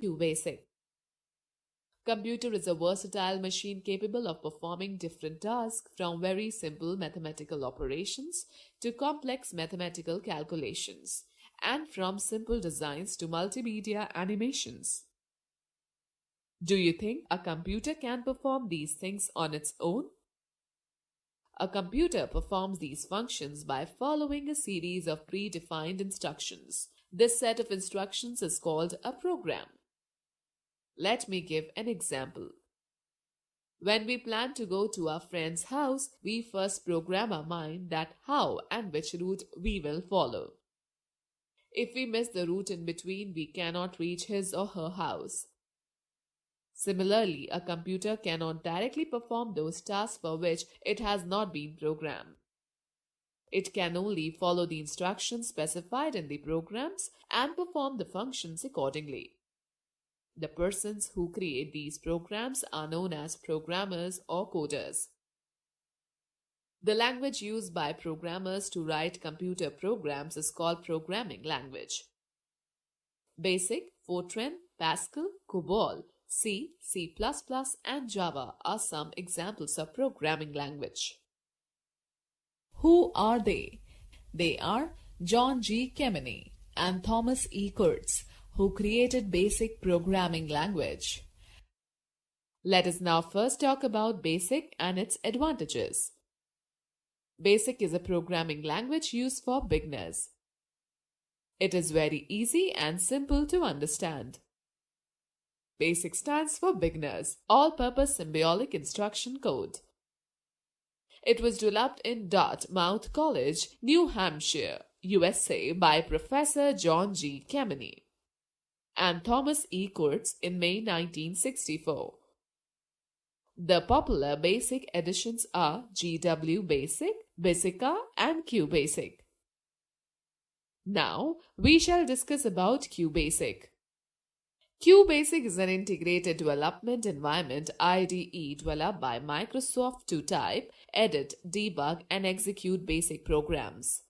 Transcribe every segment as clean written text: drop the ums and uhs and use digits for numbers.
QBasic. Computer is a versatile machine capable of performing different tasks from very simple mathematical operations to complex mathematical calculations, and from simple designs to multimedia animations. Do you think a computer can perform these things on its own? A computer performs these functions by following a series of predefined instructions. This set of instructions is called a program. Let me give an example. When we plan to go to our friend's house, we first program our mind that how and which route we will follow. If we miss the route in between, we cannot reach his or her house. Similarly, a computer cannot directly perform those tasks for which it has not been programmed. It can only follow the instructions specified in the programs and perform the functions accordingly. The persons who create these programs are known as programmers or coders. The language used by programmers to write computer programs is called programming language. BASIC, Fortran, Pascal, COBOL, C, C++, and Java are some examples of programming language. Who are they? They are John G. Kemeny and Thomas E. Kurtz, who created BASIC programming language. Let us now first talk about BASIC and its advantages. BASIC is a programming language used for beginners. It is very easy and simple to understand. BASIC stands for Beginners, All-Purpose Symbolic Instruction Code. It was developed in Dartmouth College, New Hampshire, USA by Professor John G. Kemeny and Thomas E. Kurtz in May 1964. The popular BASIC editions are GW Basic, Basica, and QBasic. Now, we shall discuss about QBasic. QBasic is an integrated development environment IDE developed by Microsoft to type, edit, debug, and execute BASIC programs.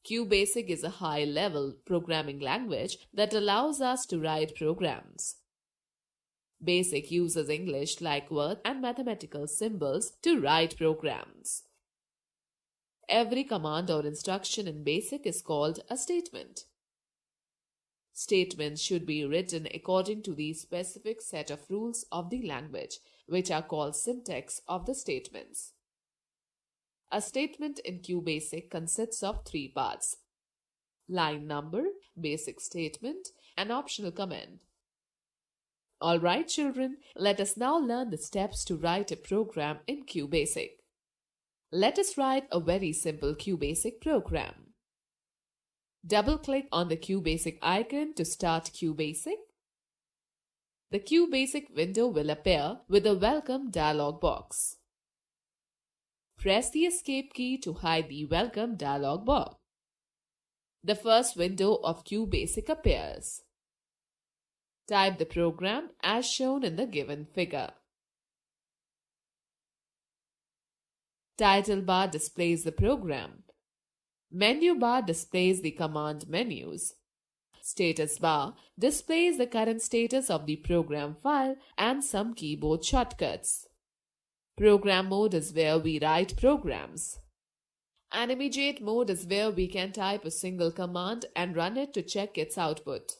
QBasic is a high-level programming language that allows us to write programs. BASIC uses English like words and mathematical symbols to write programs. Every command or instruction in BASIC is called a statement. Statements should be written according to the specific set of rules of the language, which are called syntax of the statements. A statement in QBasic consists of three parts: line number, basic statement, and optional comment. Alright children, let us now learn the steps to write a program in QBasic. Let us write a very simple QBasic program. Double-click on the QBasic icon to start QBasic. The QBasic window will appear with a Welcome dialog box. Press the Escape key to hide the Welcome dialog box. The first window of QBasic appears. Type the program as shown in the given figure. Title bar displays the program. Menu bar displays the command menus. Status bar displays the current status of the program file and some keyboard shortcuts. Program mode is where we write programs. Animate mode is where we can type a single command and run it to check its output.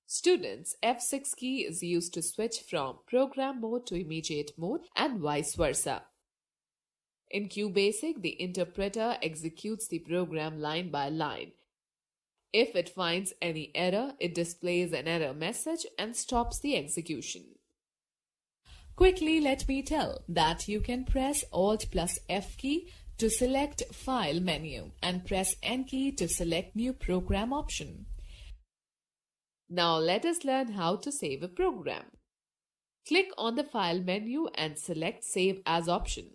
Students, F6 key is used to switch from program mode to immediate mode and vice versa. In QBasic, the interpreter executes the program line by line. If it finds any error, it displays an error message and stops the execution. Quickly let me tell that you can press Alt plus F key to select File menu and press N key to select New Program option. Now let us learn how to save a program. Click on the File menu and select Save As option.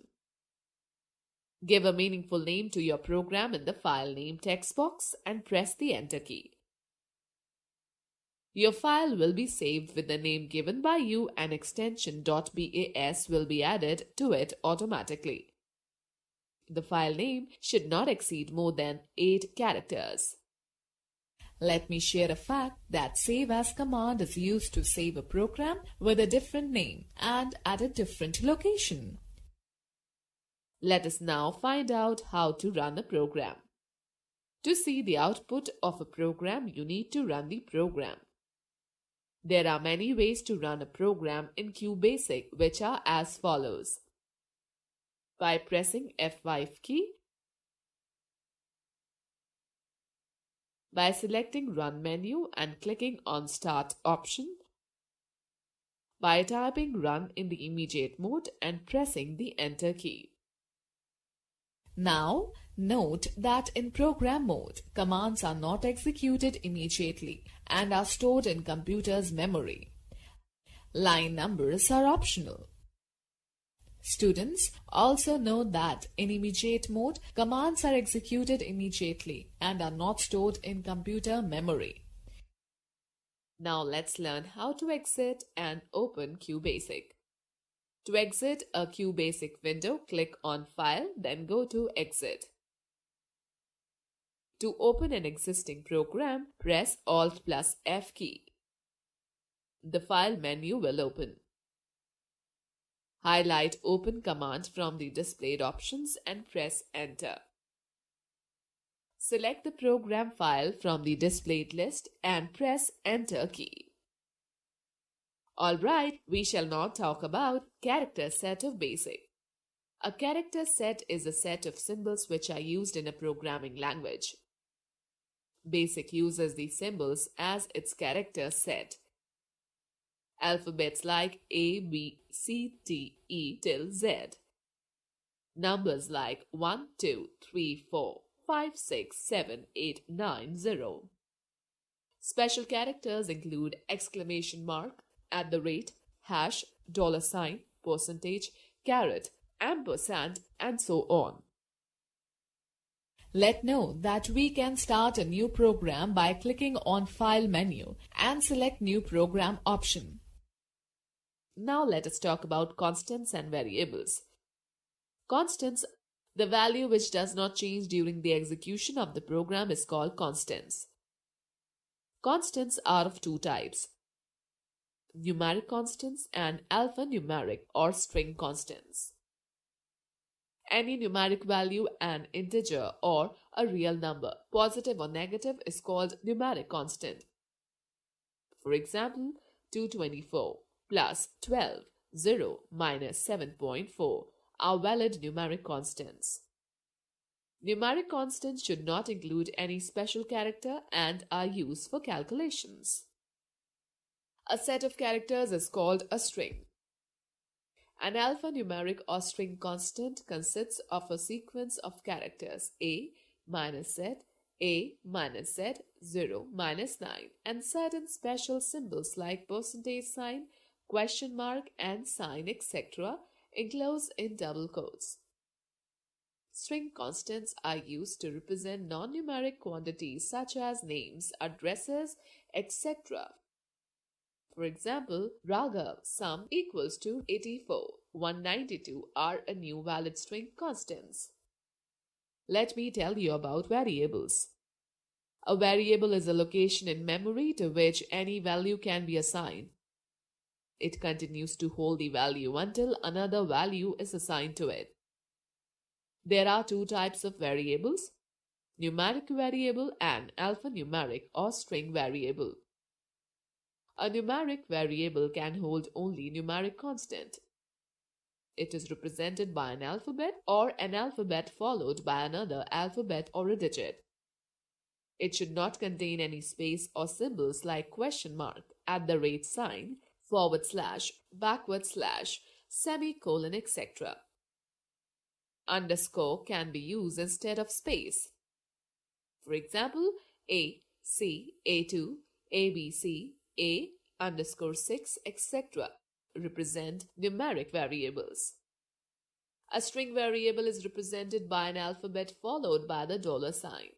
Give a meaningful name to your program in the File Name text box and press the Enter key. Your file will be saved with the name given by you and extension .bas will be added to it automatically. The file name should not exceed more than 8 characters. Let me share a fact that save as command is used to save a program with a different name and at a different location. Let us now find out how to run a program. To see the output of a program, you need to run the program. There are many ways to run a program in QBasic, which are as follows. By pressing F5 key, by selecting Run menu and clicking on Start option, by typing Run in the immediate mode and pressing the Enter key. Now, note that in program mode, commands are not executed immediately and are stored in computer's memory. Line numbers are optional. Students, also note that in immediate mode, commands are executed immediately and are not stored in computer memory. Now let's learn how to exit and open QBasic. To exit a QBasic window, click on File, then go to Exit. To open an existing program, press Alt plus F key. The File menu will open. Highlight Open command from the displayed options and press Enter. Select the program file from the displayed list and press Enter key. Alright, we shall now talk about character set of BASIC. A character set is a set of symbols which are used in a programming language. BASIC uses these symbols as its character set. Alphabets like A, B, C, D, E till Z. Numbers like 1, 2, 3, 4, 5, 6, 7, 8, 9, 0. Special characters include exclamation mark, at the rate, hash, dollar sign, percentage, caret, ampersand, and so on. Let know that we can start a new program by clicking on File menu and select New Program option. Now let us talk about constants and variables. Constants, the value which does not change during the execution of the program, is called constants. Constants are of two types: numeric constants and alphanumeric or string constants. Any numeric value, an integer or a real number, positive or negative, is called numeric constant. For example, 224 plus 12, 0 minus 7.4 are valid numeric constants. Numeric constants should not include any special character and are used for calculations. A set of characters is called a string. An alphanumeric or string constant consists of a sequence of characters A minus Z, A minus Z, 0 minus 9, and certain special symbols like percentage sign, question mark, and sign, etc., enclosed in double quotes. String constants are used to represent non-numeric quantities such as names, addresses, etc. For example, Raghav sum equals to 84, 192 are a new valid string constants. Let me tell you about variables. A variable is a location in memory to which any value can be assigned. It continues to hold the value until another value is assigned to it. There are two types of variables: numeric variable and alphanumeric or string variable. A numeric variable can hold only numeric constant. It is represented by an alphabet or an alphabet followed by another alphabet or a digit. It should not contain any space or symbols like question mark, at the rate sign, forward slash, backward slash, semicolon, etc. Underscore can be used instead of space. For example, A, C, A2, ABC, A underscore 6, etc. represent numeric variables. A string variable is represented by an alphabet followed by the dollar sign.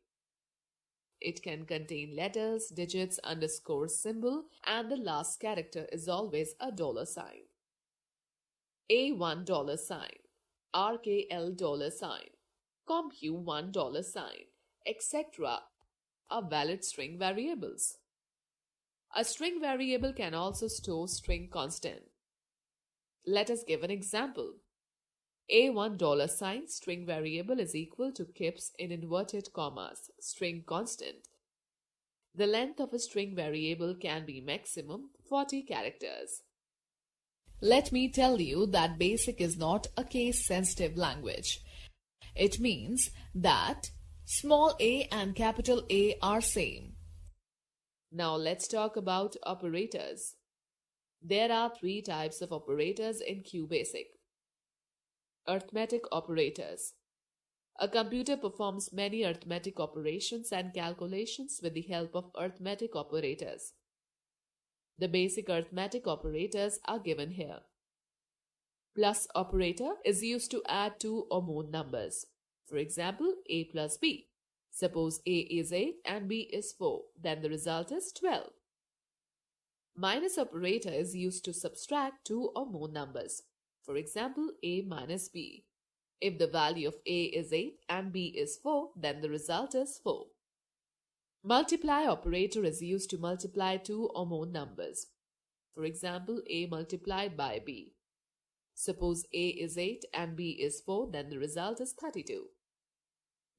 It can contain letters, digits, underscore symbol, and the last character is always a dollar sign. A1 dollar sign, RKL dollar sign, COMPU1 dollar sign, etc. are valid string variables. A string variable can also store string constant. Let us give an example. $1 string variable is equal to kips in inverted commas, string constant. The length of a string variable can be maximum 40 characters. Let me tell you that BASIC is not a case-sensitive language. It means that small a and capital A are same. Now let's talk about operators. There are 3 types of operators in QBasic. Arithmetic operators. A computer performs many arithmetic operations and calculations with the help of arithmetic operators. The basic arithmetic operators are given here. Plus operator is used to add 2 or more numbers. For example, a plus b. Suppose a is 8 and b is 4, then the result is 12. Minus operator is used to subtract 2 or more numbers. For example, a minus b. If the value of a is 8 and b is 4, then the result is 4. Multiply operator is used to multiply 2 or more numbers. For example, a multiplied by b. Suppose a is 8 and b is 4, then the result is 32.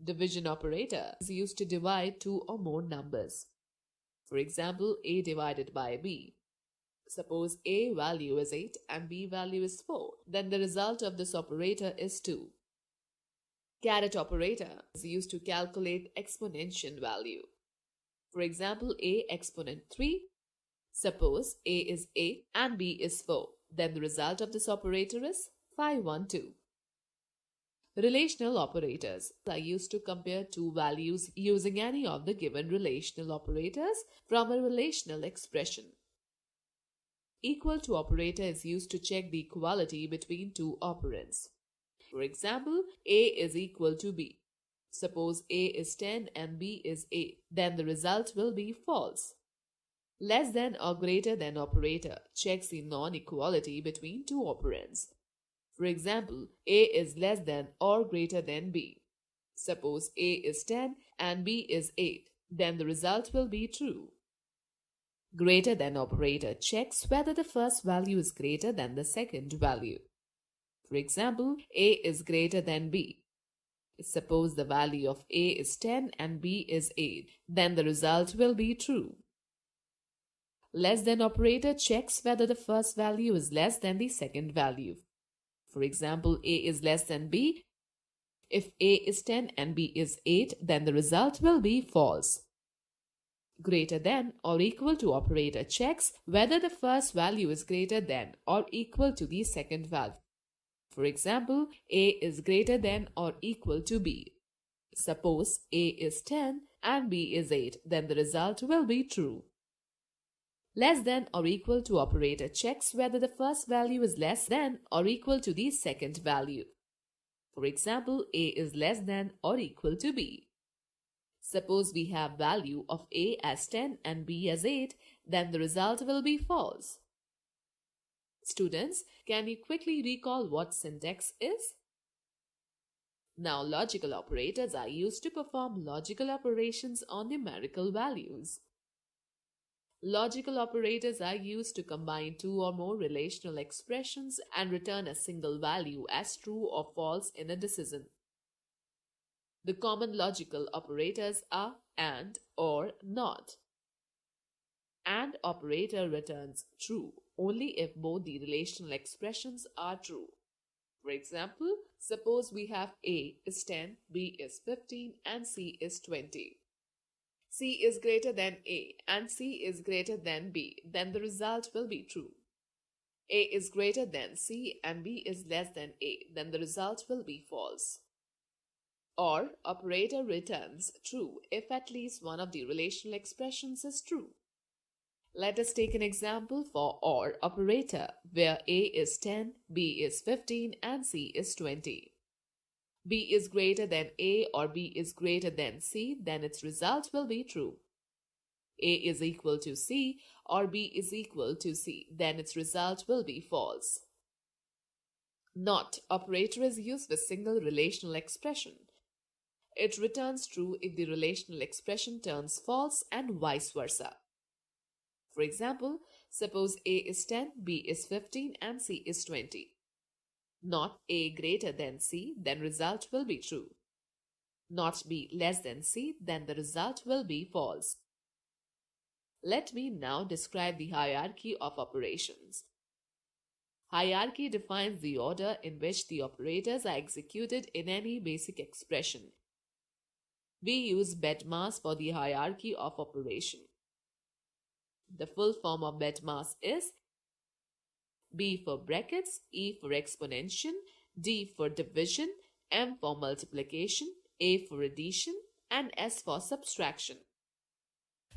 Division operator is used to divide 2 or more numbers. For example, a divided by b. Suppose a value is 8 and b value is 4, then the result of this operator is 2. Caret operator is used to calculate exponential value. For example, a exponent 3. Suppose a is 8 and b is 4, then the result of this operator is 512. Relational operators are used to compare 2 values using any of the given relational operators from a relational expression. Equal to operator is used to check the equality between 2 operands. For example, a is equal to b. Suppose a is 10 and b is 8, then the result will be false. Less than or greater than operator checks the non-equality between 2 operands. For example, a is less than or greater than b. Suppose a is 10 and b is 8, then the result will be true. Greater than operator checks whether the first value is greater than the second value. For example, a is greater than b. Suppose the value of a is 10 and b is 8, then the result will be true. Less than operator checks whether the first value is less than the second value. For example, a is less than b. If a is 10 and b is 8, then the result will be false. Greater than or equal to operator checks whether the first value is greater than or equal to the second value. For example, a is greater than or equal to b. Suppose a is 10 and b is 8, then the result will be true. Less than or equal to operator checks whether the first value is less than or equal to the second value. For example, a is less than or equal to b. Suppose we have value of a as 10 and b as 8, then the result will be false. Students, can you quickly recall what syntax is? Now, logical operators are used to perform logical operations on numerical values. Logical operators are used to combine 2 or more relational expressions and return a single value as true or false in a decision. The common logical operators are AND or NOT. AND operator returns true only if both the relational expressions are true. For example, suppose we have A is 10, B is 15 and C is 20. C is greater than A and C is greater than B, then the result will be true. A is greater than C and B is less than A, then the result will be false. OR operator returns true if at least one of the relational expressions is true. Let us take an example for OR operator where A is 10, B is 15 and C is 20. B is greater than A or B is greater than C, then its result will be true. A is equal to C or B is equal to C, then its result will be false. NOT operator is used with single relational expression. It returns true if the relational expression turns false and vice versa. For example, suppose A is 10, B is 15 and C is 20. Not A greater than C, then result will be true. Not B less than C, then the result will be false. Let me now describe the hierarchy of operations. Hierarchy defines the order in which the operators are executed in any basic expression. We use BEDMAS for the hierarchy of operation. The full form of BEDMAS is B for brackets, E for exponential, D for division, M for multiplication, A for addition, and S for subtraction.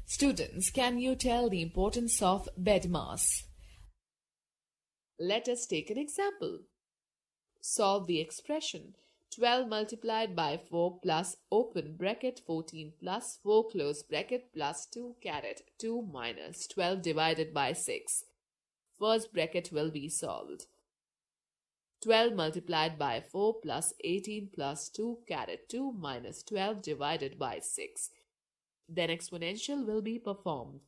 Students, can you tell the importance of BEDMAS? Let us take an example. Solve the expression 12 multiplied by 4 plus open bracket 14 plus 4 close bracket plus 2 caret 2 minus 12 divided by 6. First bracket will be solved. 12 multiplied by 4 plus 18 plus 2 caret 2 minus 12 divided by 6. Then exponential will be performed.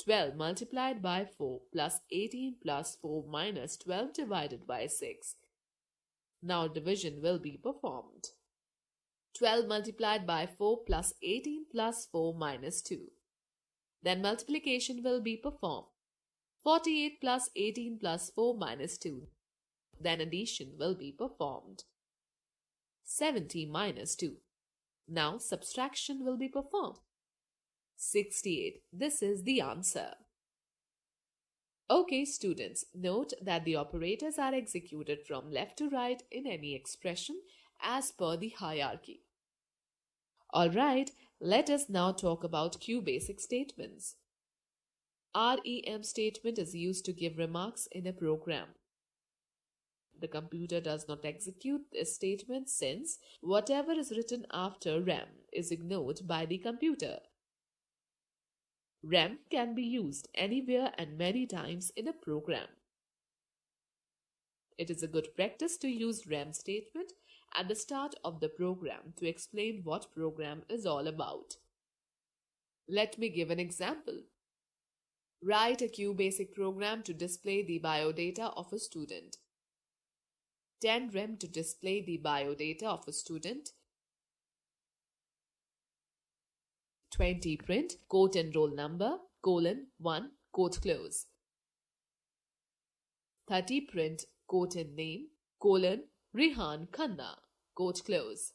12 multiplied by 4 plus 18 plus 4 minus 12 divided by 6. Now division will be performed. 12 multiplied by 4 plus 18 plus 4 minus 2. Then multiplication will be performed. 48 plus 18 plus 4 minus 2. Then addition will be performed. 70 minus 2. Now subtraction will be performed. 68. This is the answer. Okay, students, note that the operators are executed from left to right in any expression as per the hierarchy. Alright, let us now talk about Q-basic statements. REM statement is used to give remarks in a program. The computer does not execute this statement since whatever is written after REM is ignored by the computer. REM can be used anywhere and many times in a program. It is a good practice to use REM statement at the start of the program to explain what program is all about. Let me give an example. Write a Q-basic program to display the biodata of a student. 10 REM to display the biodata of a student. 20 print quote and roll number, colon, 1, quote close. 30 print quote and name, colon, Rihan Khanna, quote close.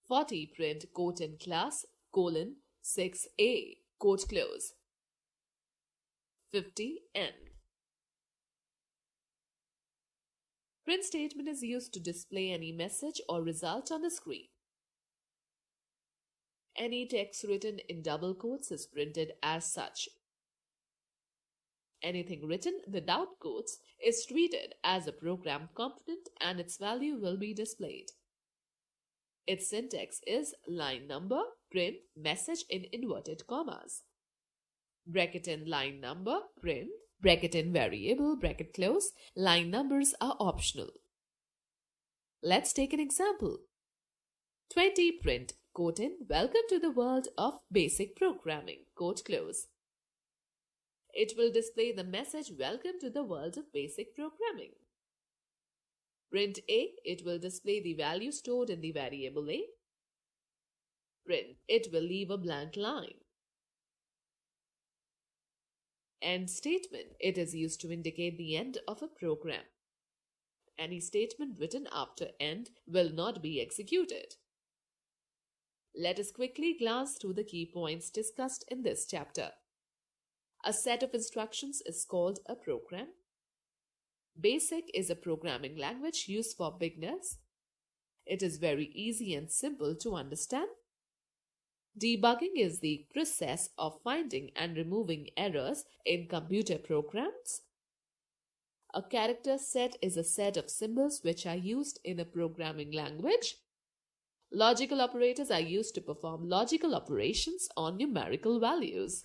40 print quote and class, colon, 6A, quote close. 50 end. Print statement is used to display any message or result on the screen. Any text written in double quotes is printed as such. Anything written without quotes is treated as a program component and its value will be displayed. Its syntax is line number, print, message in inverted commas. Bracket in line number, print, bracket in variable, bracket close. Line numbers are optional. Let's take an example. 20 print, quote in, welcome to the world of basic programming, quote close. It will display the message welcome to the world of basic programming. Print A, it will display the value stored in the variable A. Print, it will leave a blank line. End statement, it is used to indicate the end of a program. Any statement written after end will not be executed. Let us quickly glance through the key points discussed in this chapter. A set of instructions is called a program. BASIC is a programming language used for beginners. It is very easy and simple to understand. Debugging is the process of finding and removing errors in computer programs. A character set is a set of symbols which are used in a programming language. Logical operators are used to perform logical operations on numerical values.